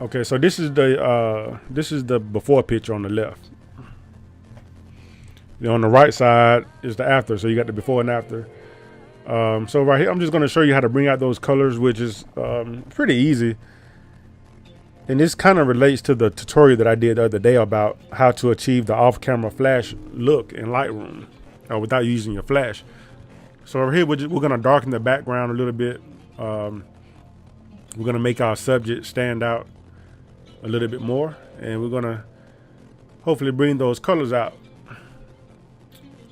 Okay, so this is the before picture on the left. On the right side is the after, so you got the before and after. So right here, I'm just going to show you how to bring out those colors, which is pretty easy. And this kind of relates to the tutorial that I did the other day about how to achieve the off-camera flash look in Lightroom without using your flash. So over here, we're going to darken the background a little bit. We're going to make our subject stand out a little bit more, and we're going to hopefully bring those colors out,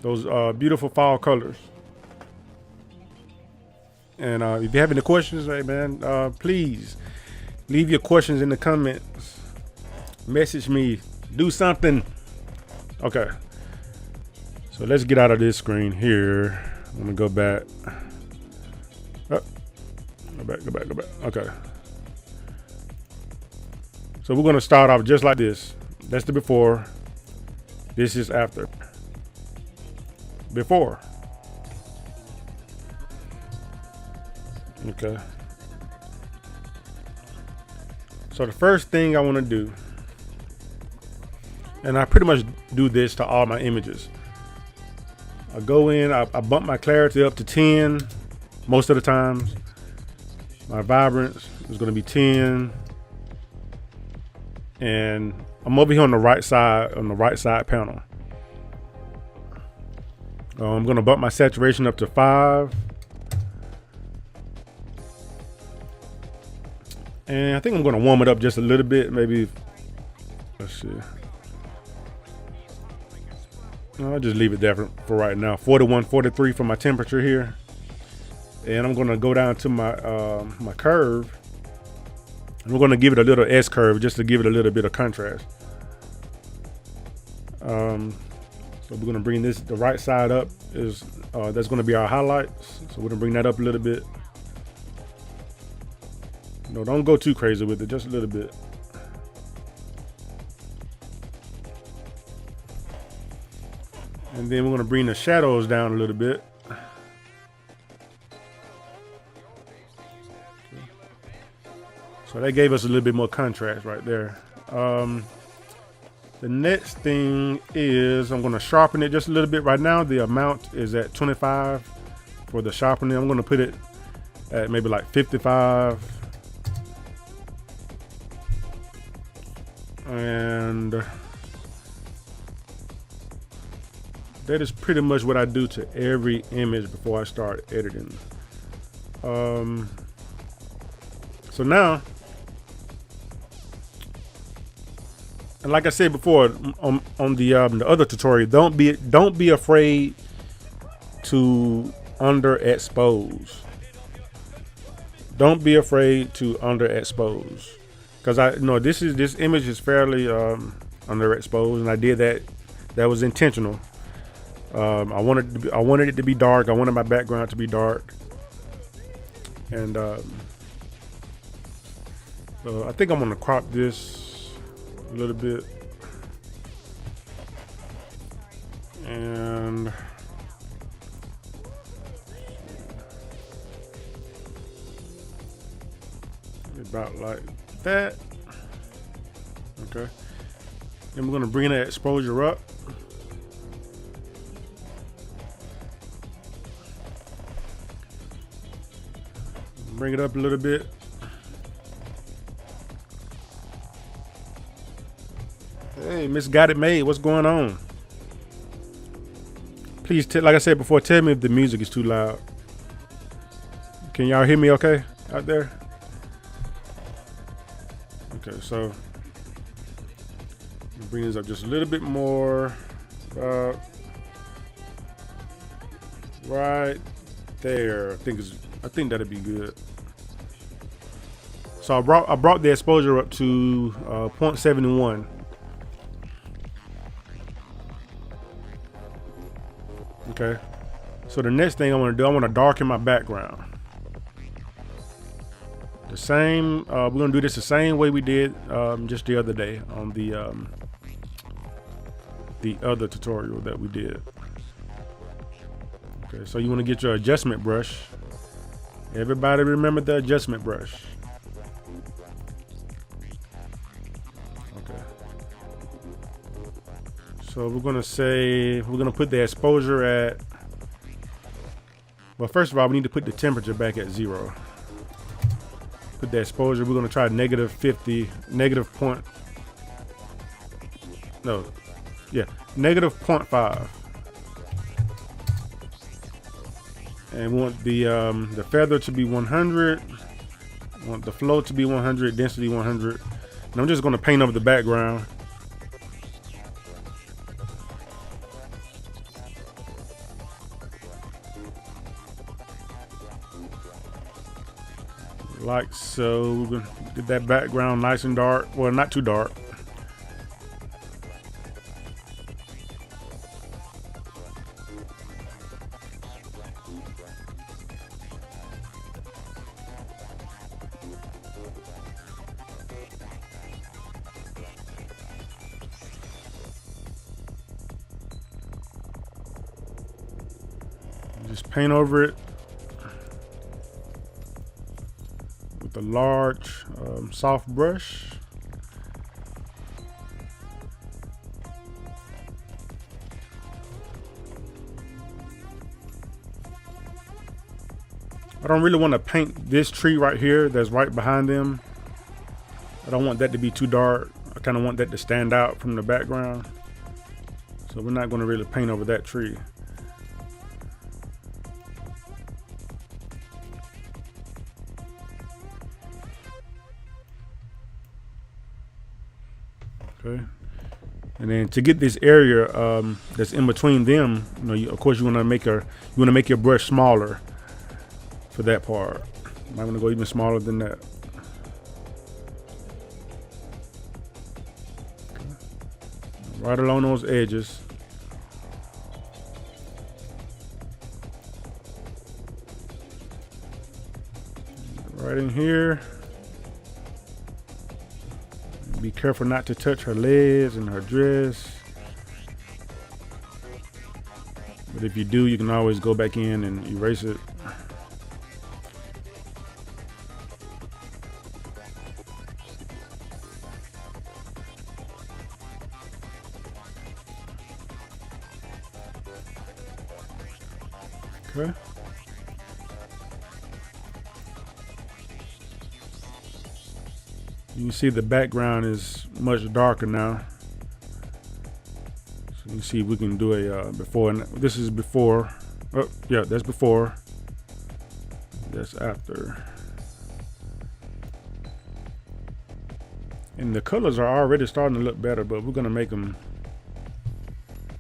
those beautiful fall colors. And if you have any questions, hey man, please leave your questions in the comments. Message me. Do something. Okay. So let's get out of this screen here. I'm gonna go back. Oh, go back. Okay. So we're gonna start off just like this. That's the before. This is after. Before. Okay. So the first thing I want to do, and I pretty much do this to all my images. I go in, I bump my clarity up to 10 most of the times. My vibrance is going to be 10. And I'm over here on the right side panel. I'm going to bump my saturation up to 5. And I think I'm going to warm it up just a little bit. Maybe, let's see. No, I'll just leave it there for right now. 41, 43 for my temperature here. And I'm going to go down to my my curve. And we're going to give it a little S curve just to give it a little bit of contrast. So we're going to bring the right side up. That's going to be our highlights. So we're going to bring that up a little bit. No, don't go too crazy with it, just a little bit. And then we're going to bring the shadows down a little bit. So that gave us a little bit more contrast right there. The next thing is I'm going to sharpen it just a little bit. Right now the amount is at 25 for the sharpening. I'm going to put it at maybe like 55. And that is pretty much what I do to every image before I start editing. So now, and like I said before on the other tutorial, don't be afraid to underexpose. Don't be afraid to underexpose. Because I know this image is fairly underexposed, and I did that. That was intentional. I wanted it to be dark. I wanted my background to be dark, and so I think I'm gonna crop this a little bit, and about like that. Okay, then we're going to bring that exposure up. Bring it up a little bit. Hey, Miss Got It Made, what's going on? Please, like I said before, tell me if the music is too loud. Can y'all hear me okay out there? Okay, so bring this up just a little bit more. Right there. I think that'd be good. So I brought the exposure up to 0.71. Okay. So the next thing I want to do, I want to darken my background. The same. We're gonna do this the same way we did just the other day on the other tutorial that we did. Okay, so you want to get your adjustment brush. Everybody remember the adjustment brush. Okay. So we're gonna say we're gonna put the exposure at. Well, first of all, we need to put the temperature back at 0. Put the exposure. We're gonna try negative 50, negative point. No, yeah, negative 0.5. And we want the feather to be 100. We want the flow to be 100, density 100. And I'm just gonna paint over the background. Like so. We're gonna get that background nice and dark. Well, not too dark. Just paint over it with a large soft brush. I don't really want to paint this tree right here that's right behind them. I don't want that to be too dark. I kind of want that to stand out from the background. So we're not going to really paint over that tree. Okay. And then to get this area that's in between them, of course you want to make your brush smaller for that part. I'm going to go even smaller than that. Okay. Right along those edges. Right in here. Be careful not to touch her legs and her dress. But if you do, you can always go back in and erase it. Okay. You can see the background is much darker now. So you can see we can do a before, and this is before. Oh, yeah, that's before. That's after. And the colors are already starting to look better, but we're gonna make them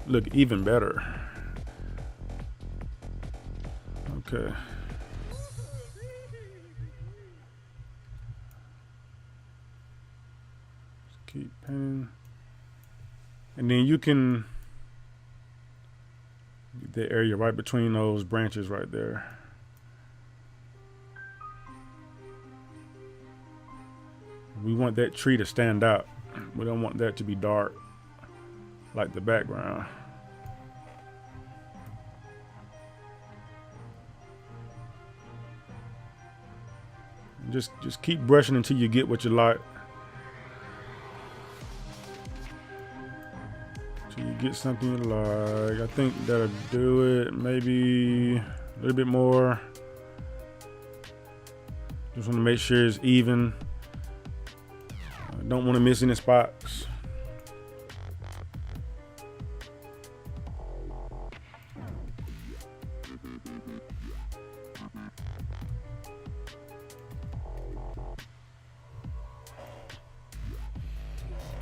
look even better. Okay. Keep painting. And then you can get the area right between those branches right there. We want that tree to stand out. We don't want that to be dark like the background. Just keep brushing until you get what you like. Till you get something you like. I think that'll do it. Maybe a little bit more. Just want to make sure it's even. I don't want to miss any spots.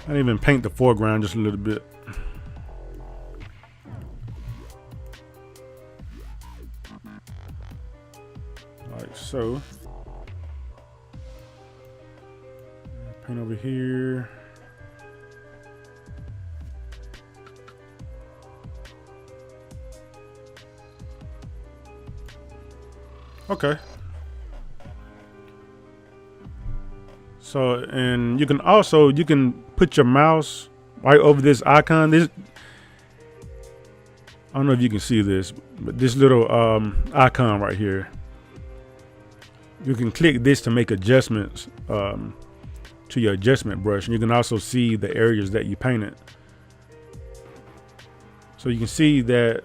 I didn't even paint the foreground just a little bit. Like so. Paint over here. Okay. So, and you can put your mouse right over this icon. I don't know if you can see this, but this little icon right here. You can click this to make adjustments to your adjustment brush, and you can also see the areas that you painted. So you can see that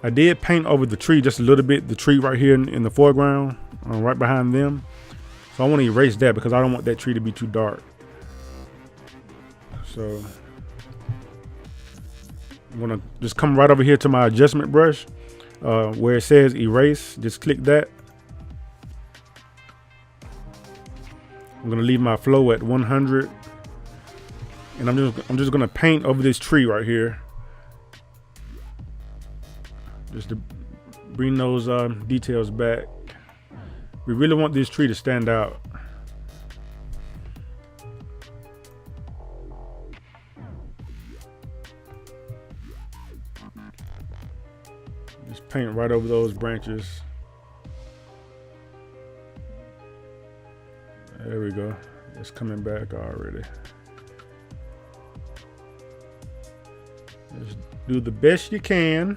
I did paint over the tree just a little bit, the tree right here in the foreground, right behind them. So I want to erase that because I don't want that tree to be too dark. So I'm gonna just come right over here to my adjustment brush, where it says erase. Just click that. I'm gonna leave my flow at 100, and I'm just gonna paint over this tree right here, just to bring those details back. We really want this tree to stand out. Just paint right over those branches. There we go. It's coming back already. Just do the best you can.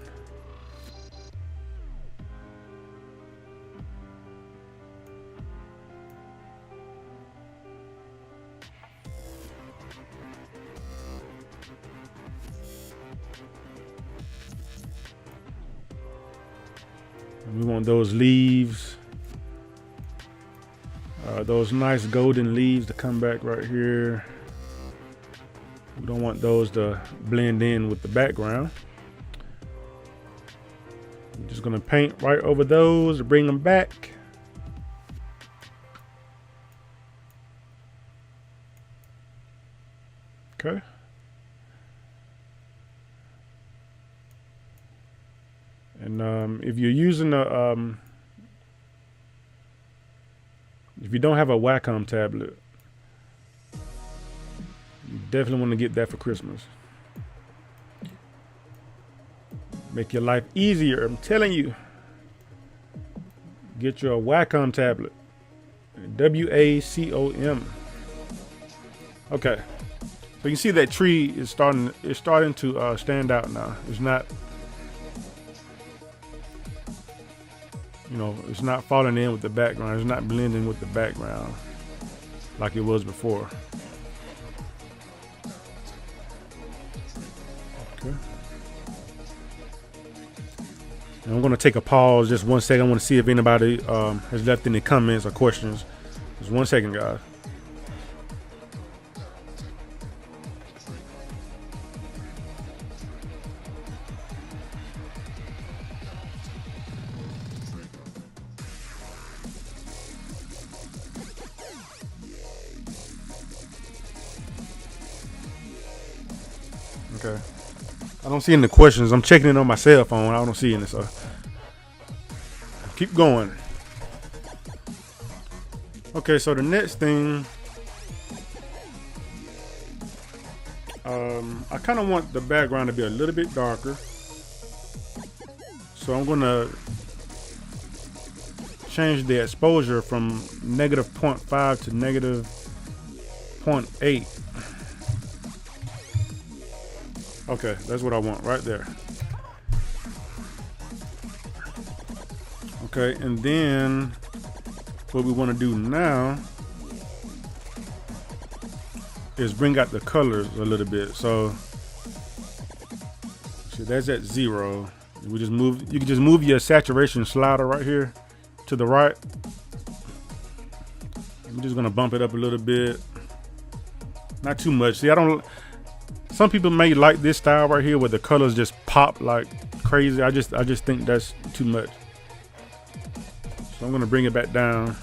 We want those leaves, those nice golden leaves to come back right here. We don't want those to blend in with the background. I'm just gonna paint right over those to bring them back. Okay. And if you're using if you don't have a Wacom tablet, you definitely want to get that for Christmas. Make your life easier, I'm telling you. Get your Wacom tablet. W-A-C-O-M. Okay. So you can see that tree is starting to stand out now. It's not, you know, it's not falling in with the background. It's not blending with the background like it was before. Okay. And I'm going to take a pause just 1 second. I want to see if anybody has left any comments or questions. Just 1 second, guys. Okay. I don't see any questions. I'm checking it on my cell phone. I don't see any, so keep going. Okay, so the next thing, I kind of want the background to be a little bit darker. So I'm gonna change the exposure from -0.5 to -0.8. Okay, that's what I want right there. Okay, and then what we want to do now is bring out the colors a little bit. So that's at 0. We just move. You can just move your saturation slider right here to the right. I'm just gonna bump it up a little bit, not too much. See, I don't. Some people may like this style right here where the colors just pop like crazy. I just think that's too much. So I'm gonna bring it back down.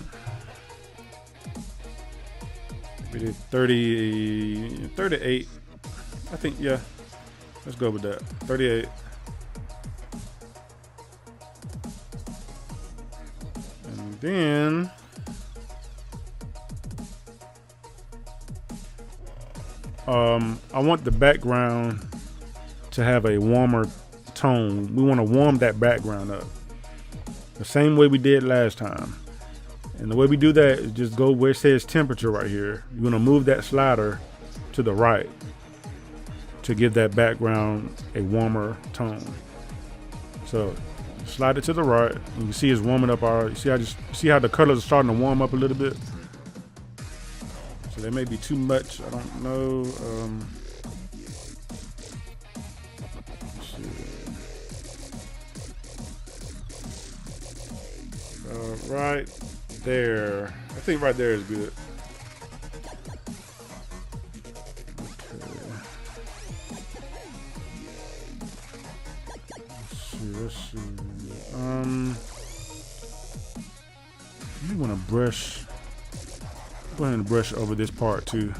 Maybe 30, 38. I think, yeah. Let's go with that. 38. And then I want the background to have a warmer tone. We want to warm that background up the same way we did last time. And the way we do that is just go where it says temperature right here. You're going to move that slider to the right to give that background a warmer tone. So slide it to the right. You can see it's warming up. See how the colors are starting to warm up a little bit. So there may be too much. I don't know. Right there. I think right there is good. Let's see. You want to brush. Go ahead and brush over this part too.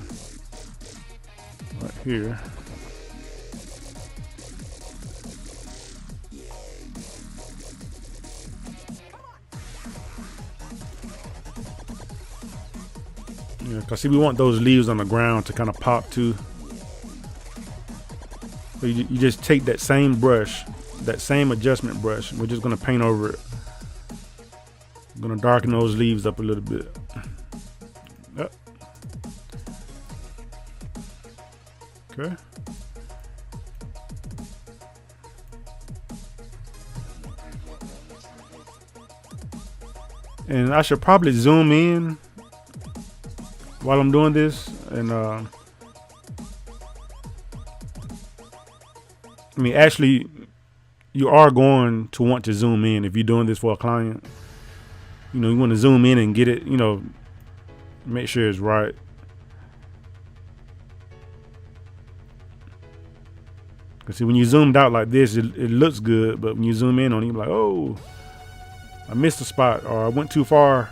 Right here. Yeah, cause see, we want those leaves on the ground to kind of pop too. So you just take that same brush, that same adjustment brush. We're just gonna paint over it. I'm gonna darken those leaves up a little bit. Yep. Okay. And I should probably zoom in while I'm doing this, and I mean, actually, you are going to want to zoom in if you're doing this for a client. You know, you want to zoom in and get it, you know, make sure it's right. Cause see, when you zoomed out like this, it looks good, but when you zoom in on it, you're like, oh, I missed a spot, or I went too far.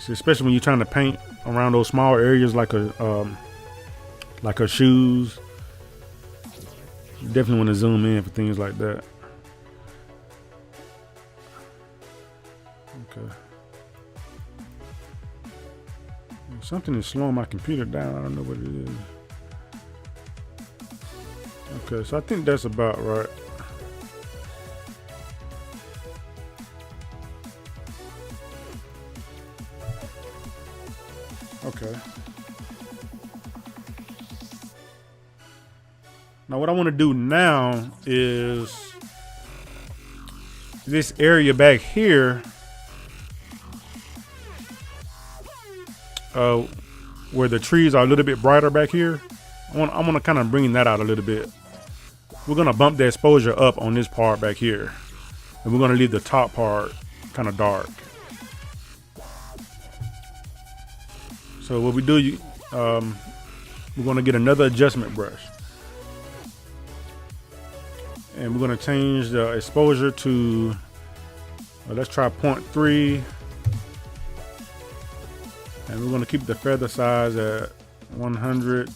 So especially when you're trying to paint around those small areas like her shoes, you definitely want to zoom in for things like that. Okay. Something is slowing my computer down. I don't know what it is. Okay, so I think that's about right. Okay. Now what I want to do now is this area back here, where the trees are a little bit brighter back here. I want to kind of bring that out a little bit. We're gonna bump the exposure up on this part back here, and we're gonna leave the top part kind of dark. So what we do, we're gonna get another adjustment brush, and we're gonna change the exposure to, let's try 0.3, and we're gonna keep the feather size at 100.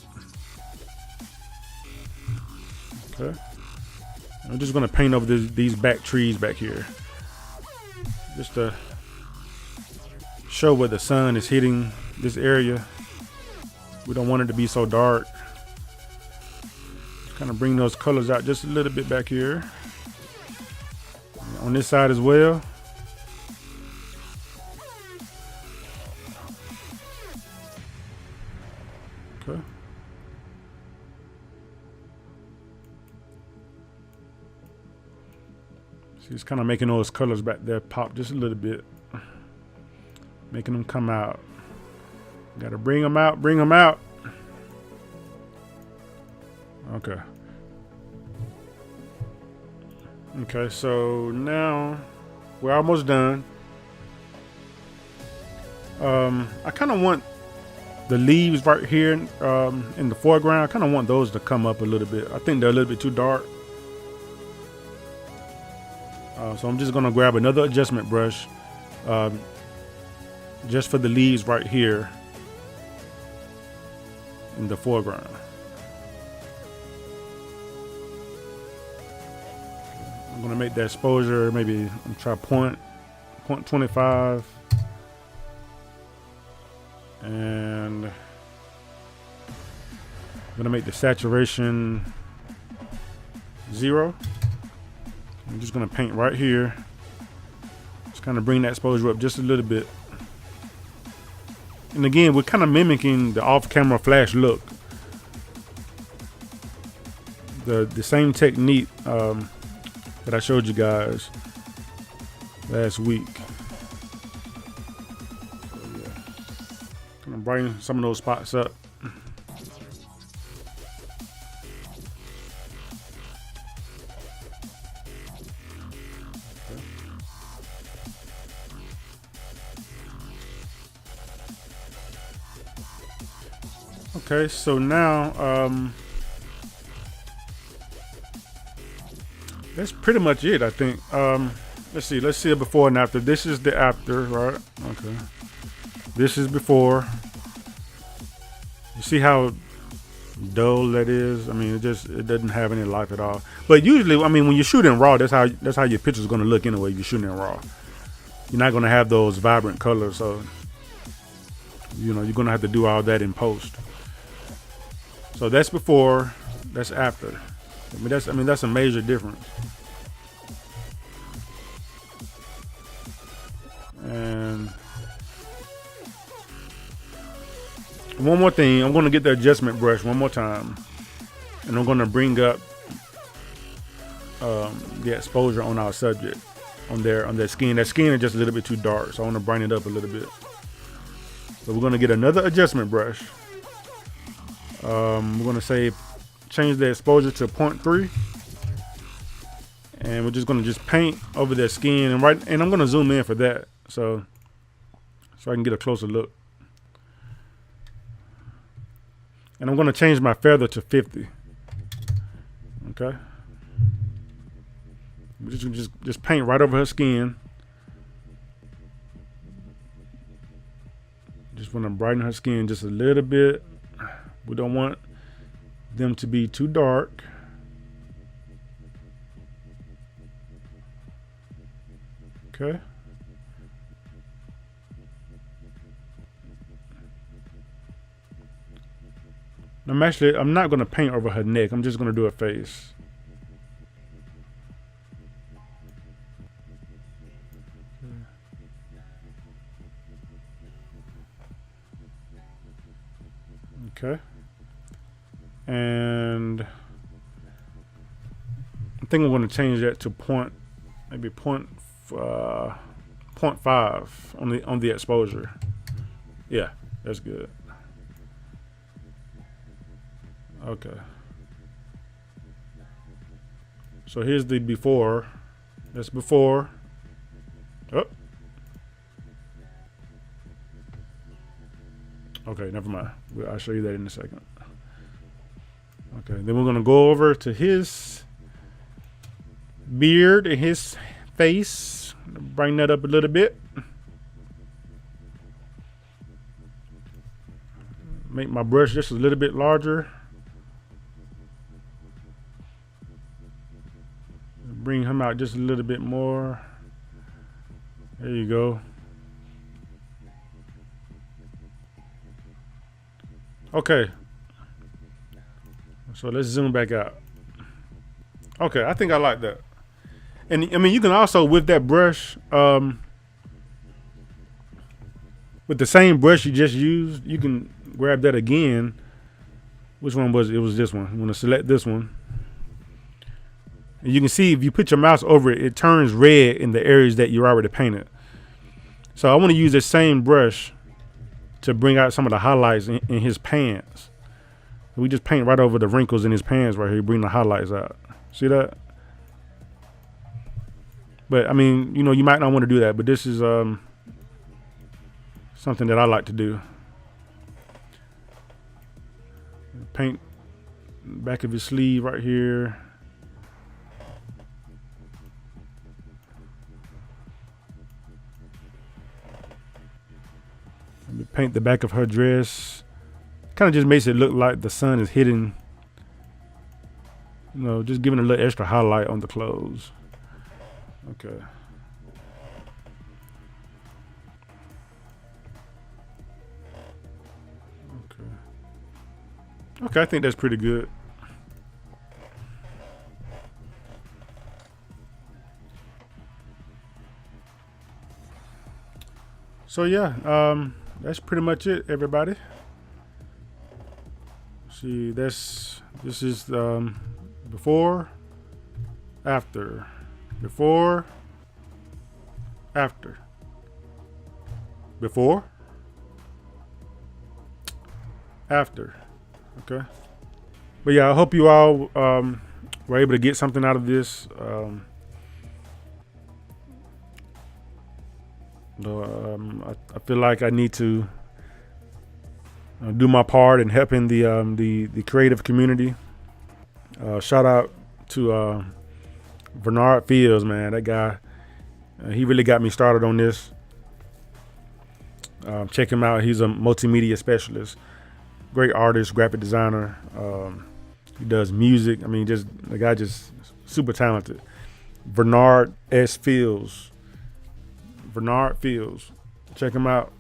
Okay. I'm just gonna paint over these back trees back here, just to show where the sun is hitting this area. We don't want it to be so dark. Just kind of bring those colors out just a little bit back here. And on this side as well. Okay. See, it's kind of making those colors back there pop just a little bit, making them come out. Got to bring them out, bring them out. Okay. Okay, so now we're almost done. I kind of want the leaves right here in the foreground. I kind of want those to come up a little bit. I think they're a little bit too dark. So I'm just gonna grab another adjustment brush, just for the leaves right here in the foreground. I'm gonna make that exposure, maybe try 0.25, and I'm gonna make the saturation 0. I'm just gonna paint right here. Just kind of bring that exposure up just a little bit. And again, we're kind of mimicking the off-camera flash look. The same technique that I showed you guys last week. and brighten some of those spots up. Okay, so now that's pretty much it, I think. Let's see a before and after. This is the after, right? Okay. This is before. You see how dull that is? I mean, it doesn't have any life at all. But usually, I mean, when you're shooting raw, that's how your picture's going to look anyway. If you're shooting in raw, you're not going to have those vibrant colors. So, you know, you're going to have to do all that in post. So that's before. That's after. I mean, that's a major difference. And one more thing, I'm going to get the adjustment brush one more time, and I'm going to bring up the exposure on our subject, on their skin. That skin is just a little bit too dark, so I want to brighten it up a little bit. So we're going to get another adjustment brush. We're going to change the exposure to 0.3, and we're just going to just paint over their skin, and I'm going to zoom in for that, so I can get a closer look. And I'm going to change my feather to 50. Okay. Just paint right over her skin. Just want to brighten her skin just a little bit. We don't want them to be too dark. Okay. I'm not going to paint over her neck. I'm just going to do her face. Okay. And I think I'm going to change that to maybe 0.5 on the exposure. Yeah, that's good. Okay. So here's the before. That's before. Oh. Okay, never mind. I'll show you that in a second. Okay, then we're going to go over to his beard and his face. Bring that up a little bit. Make my brush just a little bit larger. Bring him out just a little bit more. There you go. Okay. So let's zoom back out. Okay, I think I like that. And I mean, you can also, with that brush, with the same brush you just used, you can grab that again. Which one was it? It was this one. I'm going to select this one. And you can see if you put your mouse over it, it turns red in the areas that you already painted. So I want to use the same brush to bring out some of the highlights in his pants. We just paint right over the wrinkles in his pants right here, bring the highlights out. See that? But I mean, you know, you might not want to do that, but this is something that I like to do. Paint back of his sleeve right here. Paint the back of her dress. Kind of just makes it look like the sun is hitting, you know, just giving a little extra highlight on the clothes. Okay. Okay, I think that's pretty good. So yeah, that's pretty much it, everybody. See, this is before, after, before, after, before, after. Okay. But yeah, I hope you all were able to get something out of this. I feel like I need to do my part in helping the creative community. Shout out to Bernard Fields, man. That guy, he really got me started on this. Check him out. He's a multimedia specialist, great artist, graphic designer. He does music. I mean, just the guy just super talented. Bernard S. Fields. Bernard Fields. Check him out.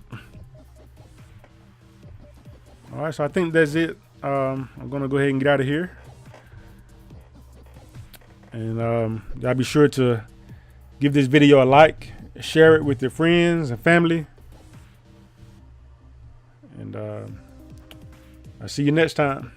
All right, so I think that's it. I'm gonna go ahead and get out of here. And y'all be sure to give this video a like, share it with your friends and family. And I'll see you next time.